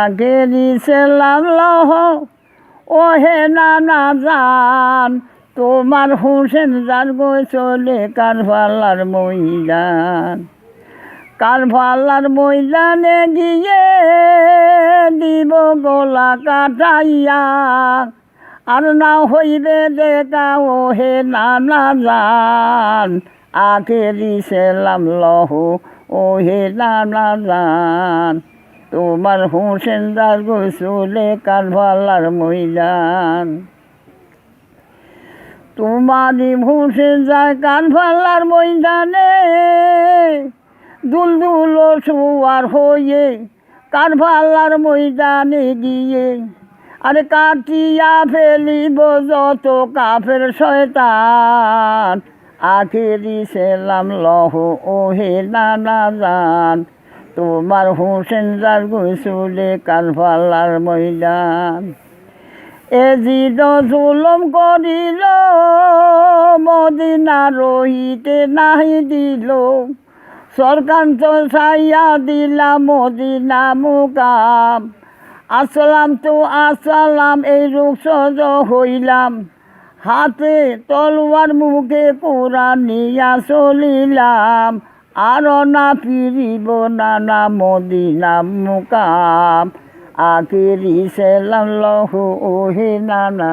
আখেরি সেলাম লহ ওহে নানা জান, তোমার হোসেন যার গো চলে কারবালার ময়দান। কারবালার ময়দানে গিয়ে দিব গলা কাটাইয়া, আর না হইবে দেখা ওহে নানা জান, আখেরি সেলাম লহ ওহে নানা জান, তোমার হোসেন যার গো চলে কারবালার ময়দান। তোমারই হোসেন যায় কারবালার ময়দানে, দুলদুল সুয়ার হয়ে কারবালার ময়দানে গিয়ে, আরে কাটিয়া ফেলিব যত কাফের শয়তান, আখেরি সেলাম লহ ওহে নানা জান, তোমার হোসেন যার গো চলে কারবালার ময়দান। এজিদ জুলুম করিল মদিনা রহিতে নাহি দিল, সরকার তো ছাইয়া দিলাম মদিনা মুকাম। আসলাম তো আসলাম এই রুখসজ হইলাম, হাতে তলোয়ার মুখে কোরআন নিয়া চলিলাম, আর না ফিরিব নানা মদিনা মুকাম, আখেরি সেলাম লহ ওহে নানা।